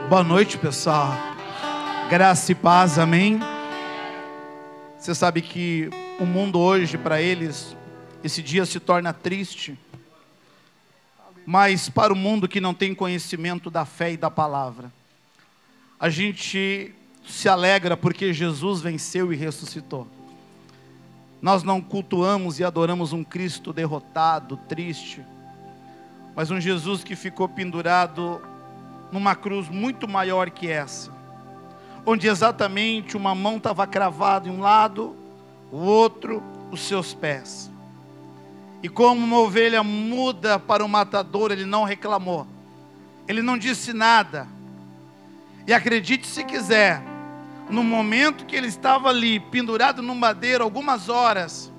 Boa noite, pessoal. Graça e paz, amém. Você sabe que o mundo hoje, para eles, esse dia se torna triste. Mas para o mundo que não tem conhecimento da fé e da palavra, a gente se alegra porque Jesus venceu e ressuscitou. Nós não cultuamos e adoramos um Cristo derrotado, triste, mas um Jesus que ficou pendurado numa cruz muito maior que essa, onde exatamente uma mão estava cravada em um lado, o outro, os seus pés. E como uma ovelha muda para o matador, ele não reclamou, ele não disse nada. E acredite se quiser, no momento que ele estava ali, pendurado no madeiro, algumas horas,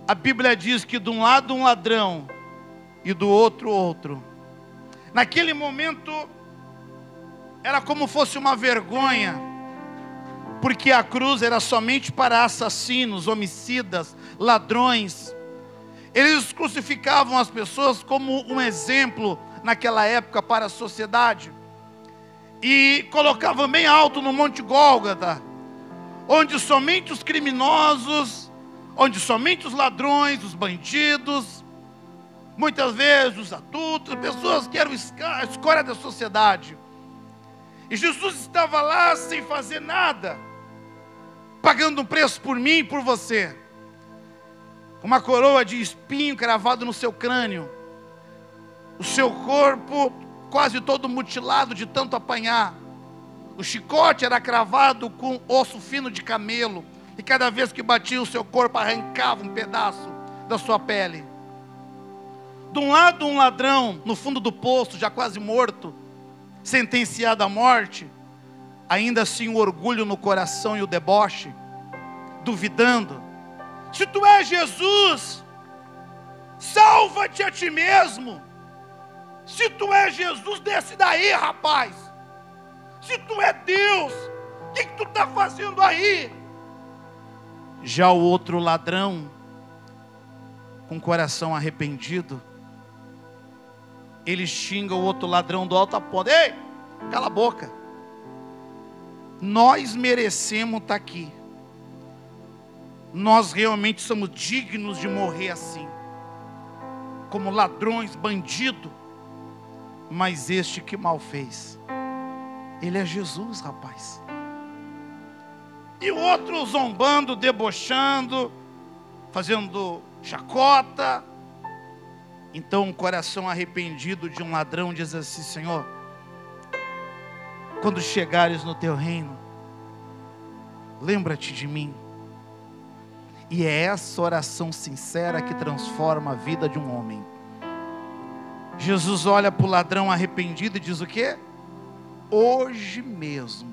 a Bíblia diz que de um lado um ladrão, e do outro outro. Naquele momento, era como fosse uma vergonha, porque a cruz era somente para assassinos, homicidas, ladrões. Eles crucificavam as pessoas como um exemplo naquela época para a sociedade, e colocavam bem alto no Monte Gólgota, onde somente os criminosos, onde somente os ladrões, os bandidos, muitas vezes os adultos, pessoas que eram a escória da sociedade. E Jesus estava lá sem fazer nada, pagando um preço por mim e por você. Uma coroa de espinho cravado no seu crânio, o seu corpo quase todo mutilado de tanto apanhar. O chicote era cravado com osso fino de camelo, e cada vez que batia o seu corpo arrancava um pedaço da sua pele. De um lado um ladrão no fundo do poço, já quase morto, sentenciado à morte, ainda assim o orgulho no coração e o deboche, duvidando: se tu és Jesus, salva-te a ti mesmo. Se tu és Jesus, desce daí, rapaz. Se tu é Deus, o que tu está fazendo aí? Já o outro ladrão, com o coração arrependido, ele xinga o outro ladrão do alto aponto: ei, cala a boca. Nós merecemos estar aqui. Nós realmente somos dignos de morrer assim, como ladrões, bandidos. Mas este que mal fez, ele é Jesus, rapaz. E o outro zombando, debochando, fazendo chacota. Então um coração arrependido de um ladrão diz assim: Senhor, quando chegares no teu reino, lembra-te de mim. E é essa oração sincera que transforma a vida de um homem. Jesus olha para o ladrão arrependido e diz o quê? Hoje mesmo,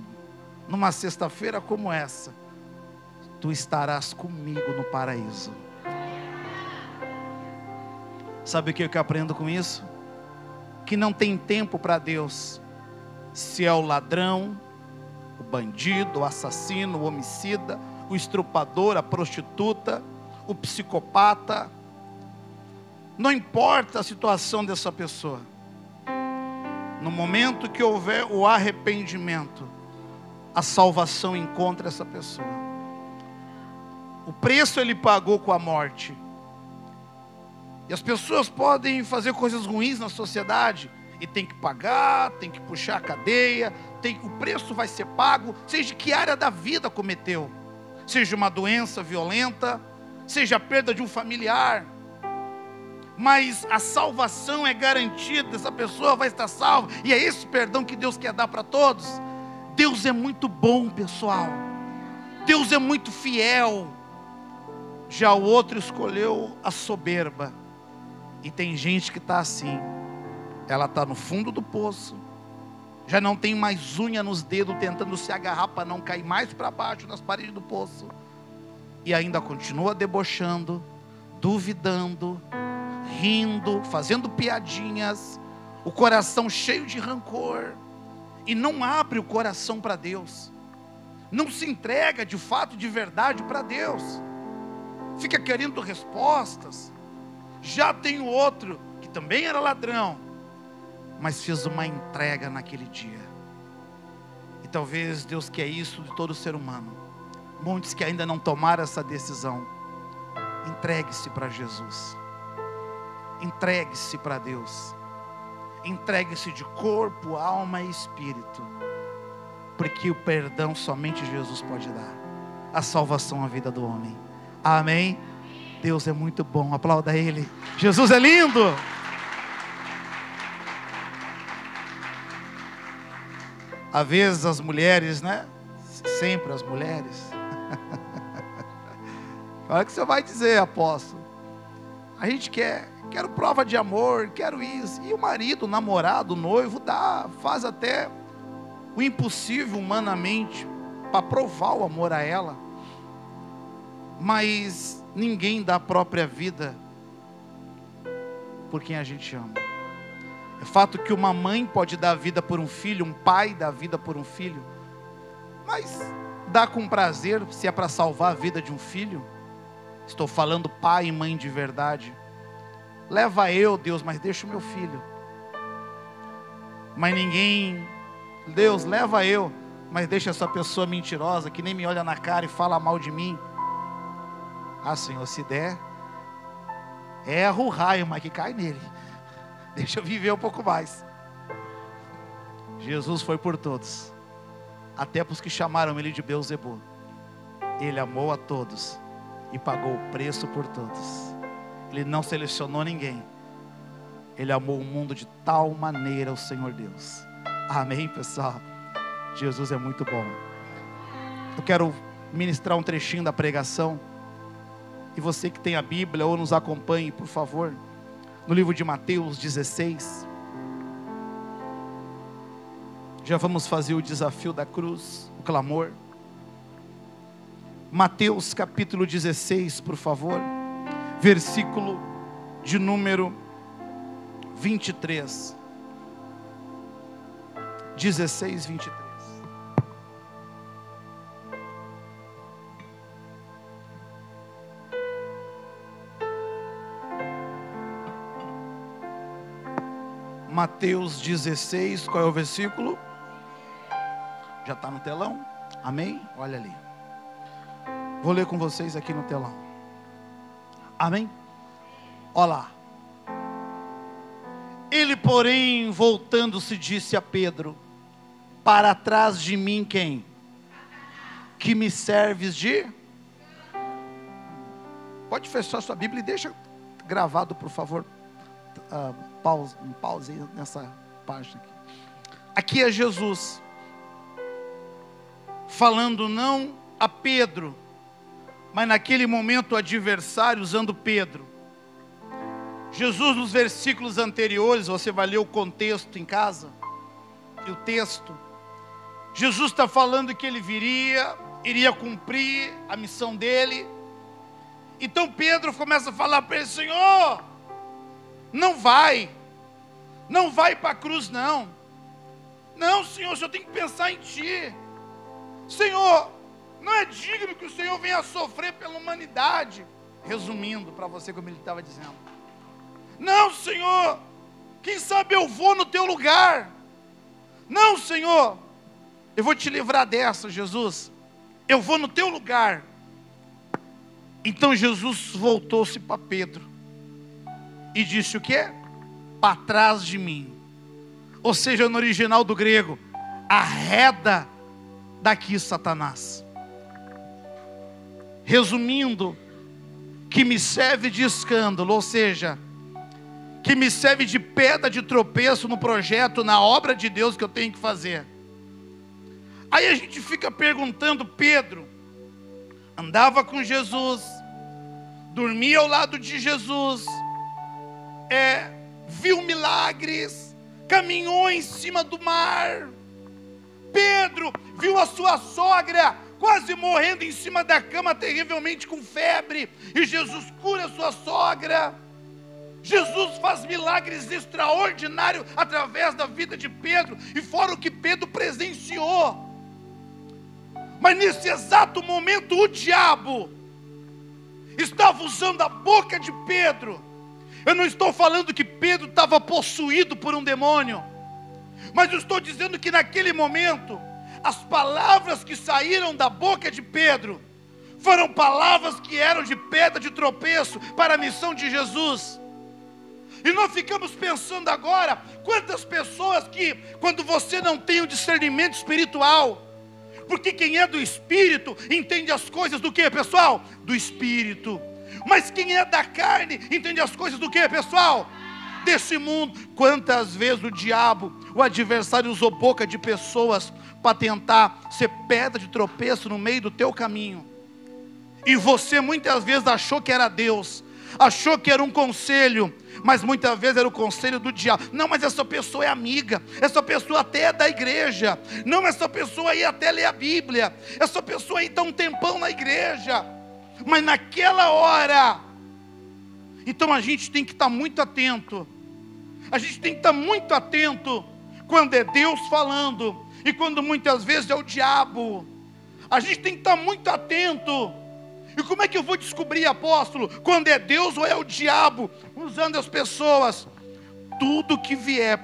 numa sexta-feira como essa, tu estarás comigo no paraíso. Sabe o que eu aprendo com isso? Que não tem tempo para Deus. Se é o ladrão, o bandido, o assassino, o homicida, o estrupador, a prostituta, o psicopata, não importa a situação dessa pessoa, no momento que houver o arrependimento, a salvação encontra essa pessoa. O preço ele pagou com a morte. E as pessoas podem fazer coisas ruins na sociedade, e tem que pagar, tem que puxar a cadeia, o preço vai ser pago, seja que área da vida cometeu, seja uma doença violenta, seja a perda de um familiar. Mas a salvação é garantida, essa pessoa vai estar salva, e é esse perdão que Deus quer dar para todos. Deus é muito bom, pessoal. Deus é muito fiel. Já o outro escolheu a soberba. E tem gente que está assim, ela está no fundo do poço, já não tem mais unha nos dedos, tentando se agarrar para não cair mais para baixo nas paredes do poço, e ainda continua debochando, duvidando, rindo, fazendo piadinhas, o coração cheio de rancor, e não abre o coração para Deus, não se entrega de fato, de verdade para Deus, fica querendo respostas. Já tem o outro, que também era ladrão, mas fez uma entrega naquele dia. E talvez Deus quer isso de todo ser humano. Muitos que ainda não tomaram essa decisão. Entregue-se para Jesus. Entregue-se para Deus. Entregue-se de corpo, alma e espírito. Porque o perdão somente Jesus pode dar. A salvação à vida do homem. Amém? Deus é muito bom. Aplauda Ele. Jesus é lindo. Às vezes as mulheres, né? Sempre as mulheres. Olha o que você vai dizer, apóstolo. A gente quero prova de amor, quero isso. E o marido, o namorado, o noivo, faz até o impossível humanamente para provar o amor a ela. Mas ninguém dá a própria vida por quem a gente ama. É fato que uma mãe pode dar a vida por um filho, um pai dá a vida por um filho, mas dá com prazer se é para salvar a vida de um filho. Estou falando pai e mãe de verdade. Leva eu, Deus, mas deixa o meu filho. Mas ninguém, Deus, leva eu, mas deixa essa pessoa mentirosa que nem me olha na cara e fala mal de mim. Ah, Senhor, se der, erra o raio, mas que cai nele. Deixa eu viver um pouco mais. Jesus foi por todos, até para os que chamaram Ele de Beelzebul. Ele amou a todos e pagou o preço por todos. Ele não selecionou ninguém. Ele amou o mundo de tal maneira, o Senhor Deus. Amém, pessoal? Jesus é muito bom. Eu quero ministrar um trechinho da pregação. E você que tem a Bíblia ou nos acompanhe, por favor, no livro de Mateus 16. Já vamos fazer o desafio da cruz, o clamor. Mateus capítulo 16, por favor, versículo de número 23. 16, 23. Mateus 16, qual é o versículo? Já está no telão? Amém? Olha ali. Vou ler com vocês aqui no telão. Amém? Olha lá. Ele, porém, voltando-se, disse a Pedro: para trás de mim quem? Que me serves de? Pode fechar sua Bíblia e deixa gravado, por favor. Pause aí nessa página aqui. Aqui é Jesus falando não a Pedro, mas naquele momento o adversário usando Pedro. Jesus, nos versículos anteriores, você vai ler o contexto em casa, e o texto, Jesus está falando que ele iria cumprir a missão dele. Então Pedro começa a falar para ele: Senhor, não vai para a cruz não, Senhor, o Senhor tem que pensar em Ti, Senhor, não é digno que o Senhor venha a sofrer pela humanidade. Resumindo para você como ele estava dizendo, não, Senhor, quem sabe eu vou no Teu lugar, não, Senhor, eu vou Te livrar dessa, Jesus, eu vou no Teu lugar. Então Jesus voltou-se para Pedro e disse o quê? Para trás de mim. Ou seja, no original do grego, arreda daqui, Satanás. Resumindo, que me serve de escândalo, ou seja, que me serve de pedra de tropeço no projeto, na obra de Deus que eu tenho que fazer. Aí a gente fica perguntando: Pedro andava com Jesus, dormia ao lado de Jesus, viu milagres, caminhou em cima do mar. Pedro viu a sua sogra quase morrendo em cima da cama, terrivelmente com febre, e Jesus cura a sua sogra. Jesus faz milagres extraordinários através da vida de Pedro, e fora o que Pedro presenciou. Mas nesse exato momento o diabo estava usando a boca de Pedro. Eu não estou falando que Pedro estava possuído por um demônio, mas eu estou dizendo que naquele momento as palavras que saíram da boca de Pedro foram palavras que eram de pedra de tropeço para a missão de Jesus. E nós ficamos pensando agora, quantas pessoas que, quando você não tem o discernimento espiritual, porque quem é do Espírito entende as coisas do que, pessoal? Do Espírito. Mas quem é da carne entende as coisas do que, pessoal? Desse mundo. Quantas vezes o diabo, o adversário, usou boca de pessoas para tentar ser pedra de tropeço no meio do teu caminho. E você muitas vezes achou que era Deus, achou que era um conselho, mas muitas vezes era o conselho do diabo. Não, mas essa pessoa é amiga, essa pessoa até é da igreja, não, essa pessoa aí até lê a Bíblia, essa pessoa aí está um tempão na igreja, mas naquela hora. Então a gente tem que estar muito atento, a gente tem que estar muito atento quando é Deus falando e quando muitas vezes é o diabo. A gente tem que estar muito atento. E como é que eu vou descobrir, apóstolo, quando é Deus ou é o diabo usando as pessoas? Tudo que vier,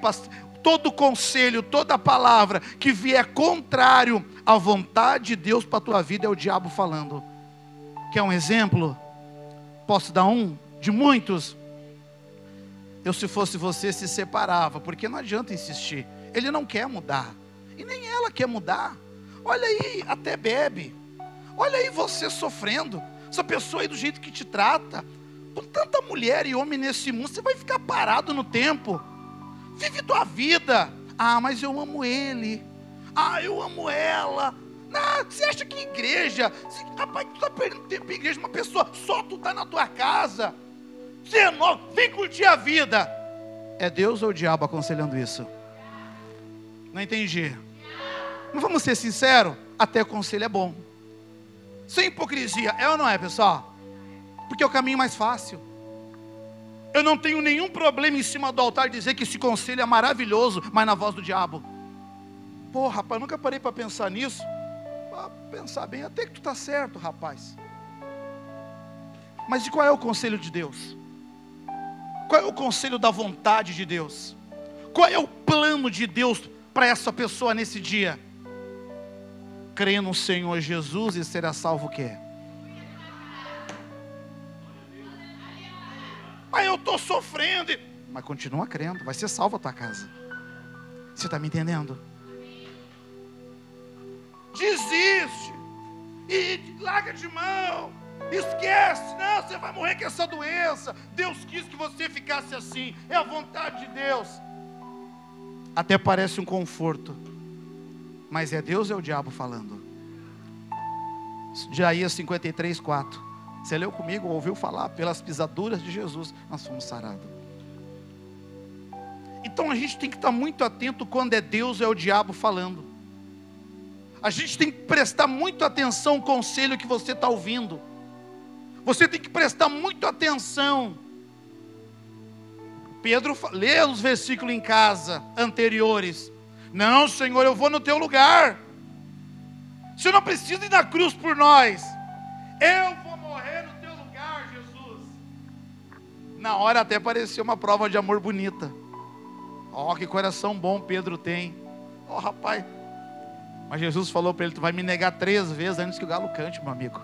todo conselho, toda palavra que vier contrário à vontade de Deus para a tua vida, é o diabo falando. Quer um exemplo? Posso dar um? De muitos. Eu, se fosse você, se separava, porque não adianta insistir. Ele não quer mudar, e nem ela quer mudar. Olha aí, até bebe. Olha aí você sofrendo, essa pessoa aí do jeito que te trata, com tanta mulher e homem nesse mundo, você vai ficar parado no tempo. Vive tua vida. Ah, mas eu amo ele. Ah, eu amo ela. Ah, você acha que igreja? Rapaz, tu está perdendo tempo em igreja, uma pessoa, só tu está na tua casa. Você é novo, vem curtir a vida. É Deus ou o diabo aconselhando isso? Não entendi. Mas vamos ser sinceros, até o conselho é bom. Sem hipocrisia, é ou não é, pessoal? Porque é o caminho mais fácil. Eu não tenho nenhum problema em cima do altar dizer que esse conselho é maravilhoso, mas na voz do diabo. Pô, rapaz, nunca parei para pensar nisso. Para pensar bem, até que tu está certo, rapaz. Mas e qual é o conselho de Deus? Qual é o conselho da vontade de Deus? Qual é o plano de Deus para essa pessoa nesse dia? Crê no Senhor Jesus e será salvo o quê? Mas eu estou sofrendo. Mas continua crendo, vai ser salvo a tua casa. Você está me entendendo? Desiste. E larga de mão. Esquece. Não, você vai morrer com essa doença. Deus quis que você ficasse assim. É a vontade de Deus. Até parece um conforto. Mas é Deus ou é o diabo falando? Isaías 53, 4. Você leu comigo, ouviu falar? Pelas pisaduras de Jesus nós fomos sarados. Então a gente tem que estar muito atento quando é Deus ou é o diabo falando. A gente tem que prestar muito atenção ao conselho que você está ouvindo. Você tem que prestar muito atenção. Pedro lê os versículos em casa anteriores. Não, Senhor, eu vou no teu lugar. Você não precisa ir na cruz por nós. Eu vou morrer no teu lugar, Jesus. Na hora até pareceu uma prova de amor bonita. Ó, que coração bom Pedro tem. Ó, rapaz. Mas Jesus falou para ele: tu vai me negar 3 vezes antes que o galo cante, meu amigo.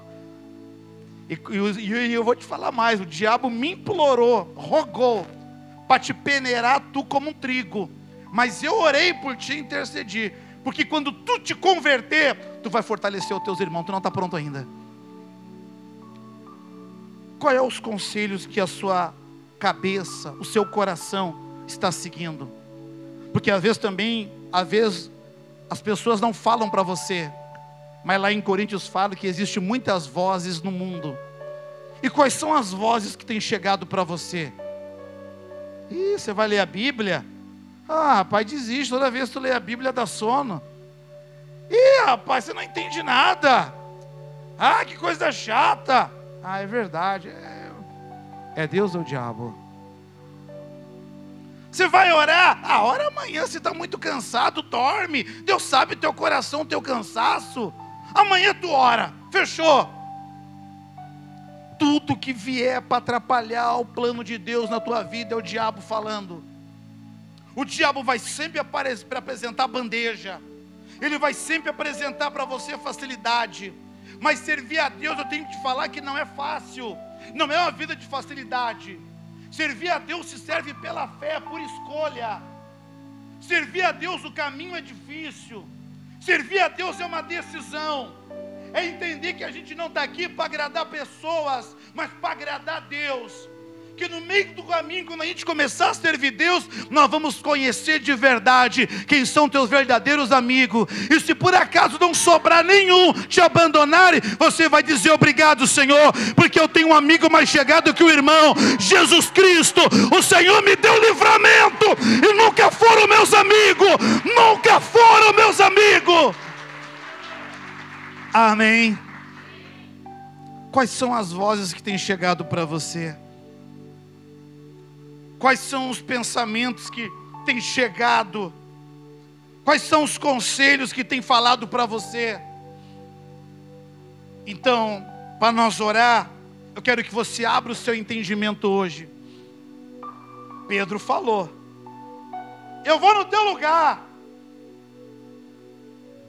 E eu vou te falar mais. O diabo me implorou, rogou, para te peneirar tu como um trigo. Mas eu orei por ti e intercedi. Porque quando tu te converter, tu vai fortalecer os teus irmãos. Tu não está pronto ainda. Qual é os conselhos que a sua cabeça, o seu coração está seguindo? Porque às vezes as pessoas não falam para você. Mas lá em Coríntios fala que existem muitas vozes no mundo. E quais são as vozes que têm chegado para você? Ih, você vai ler a Bíblia? Ah, rapaz, desiste, toda vez que tu lê a Bíblia dá sono. Ih, rapaz, você não entende nada. Ah, que coisa chata. Ah, é verdade. É Deus ou o diabo? Você vai orar? Ah, ora amanhã, você está muito cansado, dorme. Deus sabe teu coração, teu cansaço. Amanhã tu ora, fechou. Tudo que vier para atrapalhar o plano de Deus na tua vida é o diabo falando. O diabo vai sempre aparecer para apresentar bandeja. Ele vai sempre apresentar para você facilidade. Mas servir a Deus, eu tenho que te falar que não é fácil. Não é uma vida de facilidade. Servir a Deus se serve pela fé, por escolha. Servir a Deus, o caminho é difícil. Servir a Deus é uma decisão. É entender que a gente não está aqui para agradar pessoas, mas para agradar a Deus. Que no meio do caminho, quando a gente começar a servir Deus, nós vamos conhecer de verdade quem são teus verdadeiros amigos. E se por acaso não sobrar nenhum te abandonarem, você vai dizer obrigado, Senhor, porque eu tenho um amigo mais chegado que o irmão, Jesus Cristo. O Senhor me deu livramento e nunca foram meus amigos. Nunca foram meus amigos. Amém. Quais são as vozes que têm chegado para você? Quais são os pensamentos que têm chegado? Quais são os conselhos que têm falado para você? Então, para nós orar, eu quero que você abra o seu entendimento hoje. Pedro falou: eu vou no teu lugar.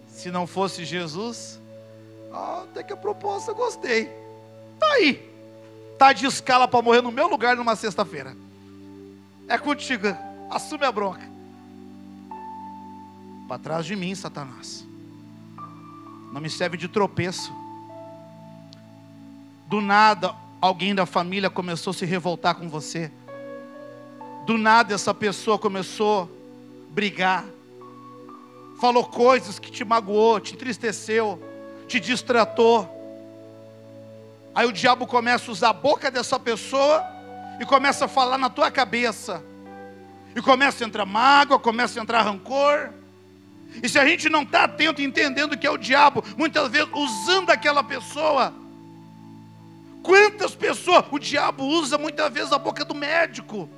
Se não fosse Jesus, até que a proposta eu gostei. Tá aí. Tá de escala para morrer no meu lugar numa sexta-feira. É contigo, assume a bronca. Para trás de mim, Satanás. Não me serve de tropeço. Do nada, alguém da família começou a se revoltar com você. Do nada, essa pessoa começou a brigar. Falou coisas que te magoou, te entristeceu, te distratou. Aí o diabo começa a usar a boca dessa pessoa e começa a falar na tua cabeça. E começa a entrar mágoa, começa a entrar rancor. E se a gente não está atento, entendendo que é o diabo, muitas vezes usando aquela pessoa. Quantas pessoas o diabo usa muitas vezes a boca do médico,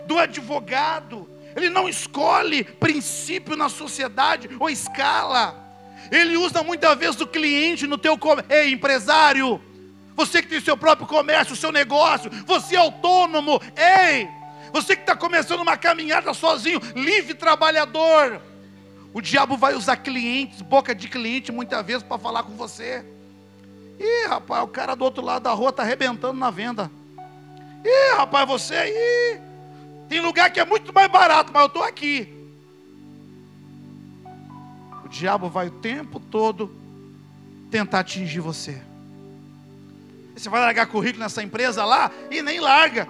do advogado. Ele não escolhe princípio na sociedade ou escala. Ele usa muitas vezes o cliente no teu comércio. Ei, empresário, você que tem seu próprio comércio, seu negócio, você é autônomo, ei, você que está começando uma caminhada sozinho, livre trabalhador. O diabo vai usar clientes, boca de cliente muitas vezes para falar com você. Ih, rapaz, o cara do outro lado da rua está arrebentando na venda. Ih, rapaz, você aí, tem lugar que é muito mais barato, mas eu estou aqui. O diabo vai o tempo todo tentar atingir você. Você vai largar currículo nessa empresa lá e nem larga.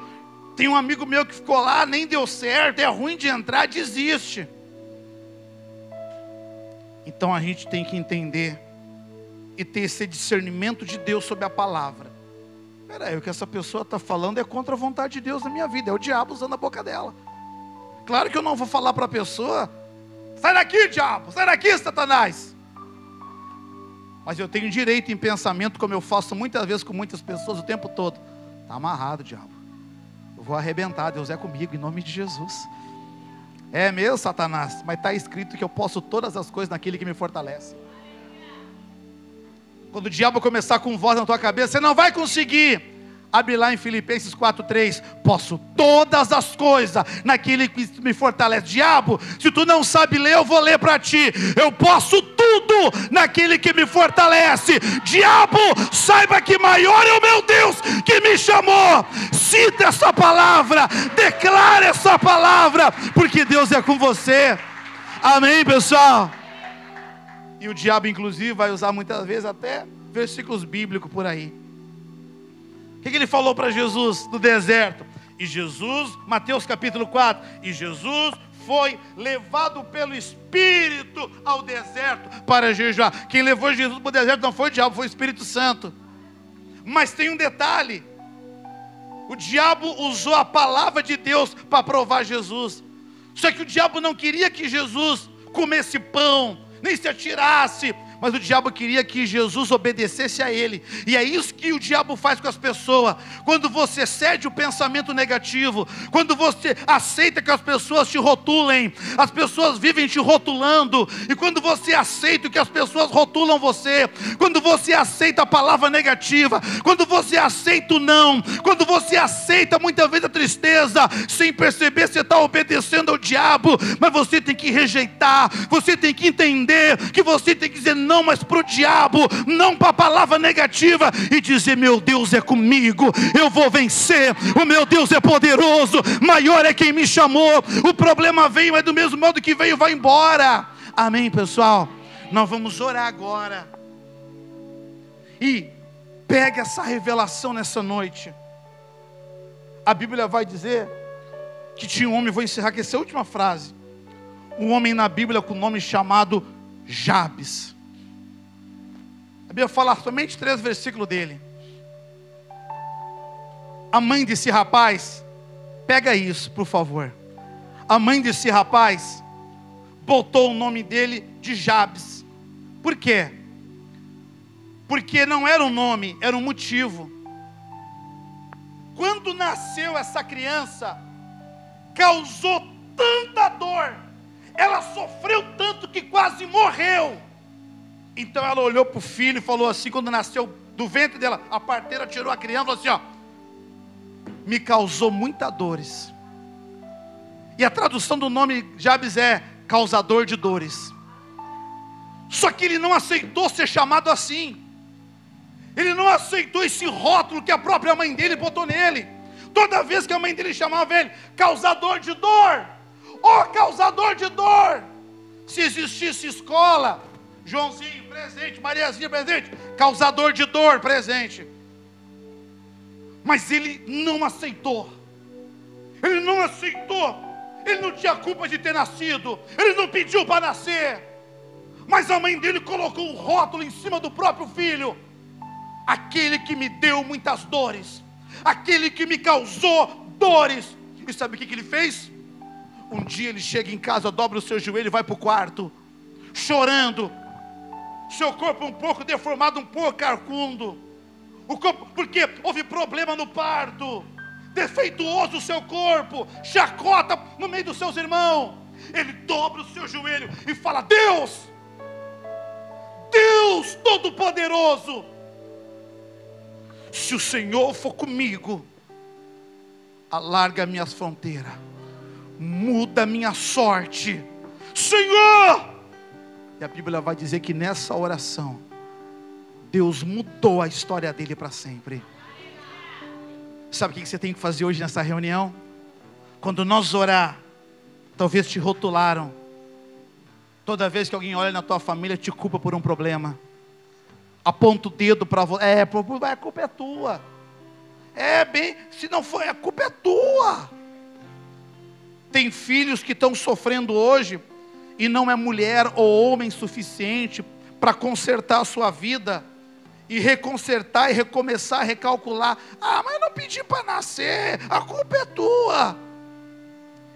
Tem um amigo meu que ficou lá, nem deu certo, é ruim de entrar, desiste. Então a gente tem que entender e ter esse discernimento de Deus sobre a palavra. Peraí, o que essa pessoa está falando é contra a vontade de Deus na minha vida, é o diabo usando a boca dela. Claro que eu não vou falar para a pessoa: sai daqui, diabo, sai daqui, Satanás. Mas eu tenho direito em pensamento, como eu faço muitas vezes com muitas pessoas o tempo todo. Está amarrado, diabo. Eu vou arrebentar, Deus é comigo, em nome de Jesus. É meu, Satanás, mas está escrito que eu posso todas as coisas naquele que me fortalece. Quando o diabo começar com voz na tua cabeça, você não vai conseguir. Abre lá em Filipenses 4:3. Posso todas as coisas naquele que me fortalece. Diabo, se tu não sabe ler, eu vou ler para ti. Eu posso tudo naquele que me fortalece. Diabo, saiba que maior é o meu Deus que me chamou. Cita essa palavra, declara essa palavra, porque Deus é com você. Amém, pessoal? E o diabo inclusive vai usar muitas vezes até versículos bíblicos por aí. O que ele falou para Jesus no deserto? E Jesus, Mateus capítulo 4, e Jesus foi levado pelo Espírito ao deserto para jejuar. Quem levou Jesus para o deserto não foi o diabo, foi o Espírito Santo. Mas tem um detalhe: o diabo usou a palavra de Deus para provar Jesus. Só que o diabo não queria que Jesus comesse pão, nem se atirasse mas o diabo queria que Jesus obedecesse a ele. E é isso que o diabo faz com as pessoas. Quando você cede o pensamento negativo, quando você aceita que as pessoas te rotulem, as pessoas vivem te rotulando, e quando você aceita que as pessoas rotulam você, quando você aceita a palavra negativa, quando você aceita o não, quando você aceita muitas vezes a tristeza, sem perceber você está obedecendo ao diabo. Mas você tem que rejeitar, você tem que entender que você tem que dizer não, mas para o diabo, não para a palavra negativa, e dizer: meu Deus é comigo, eu vou vencer, o meu Deus é poderoso, maior é quem me chamou. O problema veio, mas do mesmo modo que veio, vai embora. Amém, pessoal? Nós vamos orar agora, e pega essa revelação nessa noite. A Bíblia vai dizer que tinha um homem, vou encerrar com essa última frase, um homem na Bíblia com o nome chamado Jabes. A Bíblia fala somente 3 versículos dele. A mãe desse rapaz, pega isso por favor, a mãe desse rapaz botou o nome dele de Jabes. Por quê? Porque não era um nome, era um motivo. Quando nasceu essa criança, causou tanta dor, ela sofreu tanto que quase morreu. Então ela olhou para o filho e falou assim, quando nasceu do ventre dela, a parteira tirou a criança e falou assim: ó, me causou muitas dores. E a tradução do nome Jabes é causador de dores. Só que ele não aceitou ser chamado assim. Ele não aceitou esse rótulo que a própria mãe dele botou nele. Toda vez que a mãe dele chamava ele, causador de dor, ó causador de dor. Se existisse escola, Joãozinho presente, Mariazinha presente, causador de dor presente. Mas ele não aceitou. Ele não aceitou. Ele não tinha culpa de ter nascido. Ele não pediu para nascer. Mas a mãe dele colocou um rótulo em cima do próprio filho: aquele que me deu muitas dores, aquele que me causou dores. E sabe o que ele fez? Um dia ele chega em casa, dobra o seu joelho e vai para o quarto, chorando, seu corpo um pouco deformado, um pouco carcundo, o corpo, porque houve problema no parto, defeituoso o seu corpo, chacota no meio dos seus irmãos. Ele dobra o seu joelho e fala: Deus, Deus Todo-Poderoso, se o Senhor for comigo, alarga minhas fronteiras, muda minha sorte, Senhor. E a Bíblia vai dizer que nessa oração, Deus mudou a história dele para sempre. Sabe o que você tem que fazer hoje nessa reunião? Quando nós orar, talvez te rotularam. Toda vez que alguém olha na tua família, te culpa por um problema, aponta o dedo para você: a culpa é tua. Se não for, a culpa é tua. Tem filhos que estão sofrendo hoje, e não é mulher ou homem suficiente para consertar a sua vida, e reconsertar, e recomeçar, recalcular. Mas eu não pedi para nascer, a culpa é tua.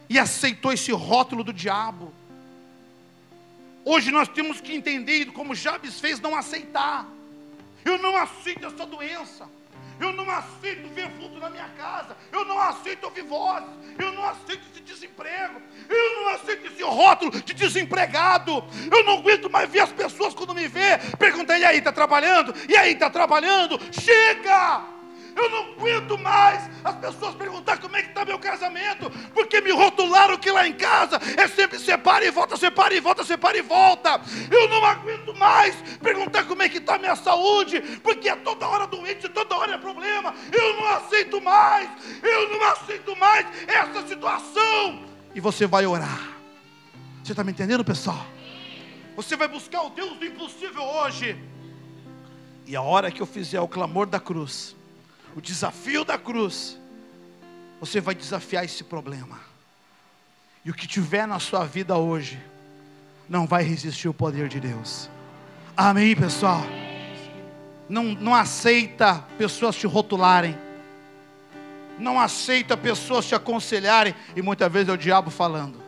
E aceitou esse rótulo do diabo. Hoje nós temos que entender, como Jabes fez, não aceitar. Eu não aceito essa doença. Eu não aceito ver vulto na minha casa. Eu não aceito ouvir vozes. Eu não aceito esse desemprego. Eu não aceito esse rótulo de desempregado. Eu não aguento mais ver as pessoas quando me vê perguntar: e aí, está trabalhando? E aí, está trabalhando? Chega! Eu não aguento mais as pessoas perguntar como é que está meu casamento, porque me rotularam que lá em casa é sempre separa e volta, separa e volta, separa e volta. Eu não aguento mais perguntar como é que está minha saúde, porque é toda hora doente, toda hora é problema. Eu não aceito mais essa situação. E você vai orar. Você está me entendendo, pessoal? Você vai buscar o Deus do impossível hoje. E a hora que eu fizer o clamor da cruz, o desafio da cruz, você vai desafiar esse problema. E o que tiver na sua vida hoje não vai resistir ao poder de Deus. Amém, pessoal? Não aceita pessoas te rotularem. Não aceita pessoas te aconselharem. E muitas vezes é o diabo falando.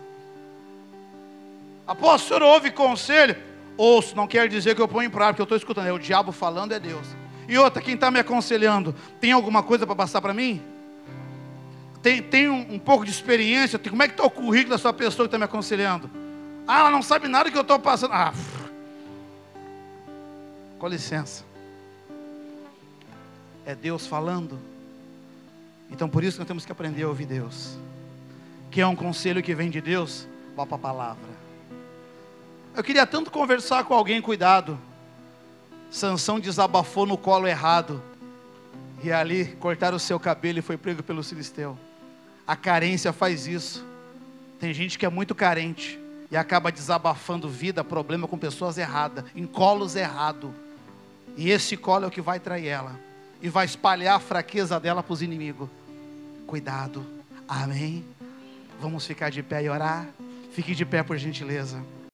Apóstolo, o senhor ouve conselho? ouço, não quer dizer que eu ponho em prática, porque eu estou escutando, é o diabo falando, é Deus. E outra, quem está me aconselhando, tem alguma coisa para passar para mim? Tem um pouco de experiência? Como é que está o currículo dessa pessoa que está me aconselhando? Ah, ela não sabe nada do que eu estou passando. Com licença. É Deus falando. Então por isso nós temos que aprender a ouvir Deus. Que é um conselho que vem de Deus, vá para a palavra. Eu queria tanto conversar com alguém, cuidado. Sansão desabafou no colo errado. E ali cortaram o seu cabelo e foi pego pelo filisteu. A carência faz isso. Tem gente que é muito carente e acaba desabafando vida, problema com pessoas erradas, em colos errados. E esse colo é o que vai trair ela e vai espalhar a fraqueza dela para os inimigos. Cuidado, amém? Vamos ficar de pé e orar? Fique de pé por gentileza.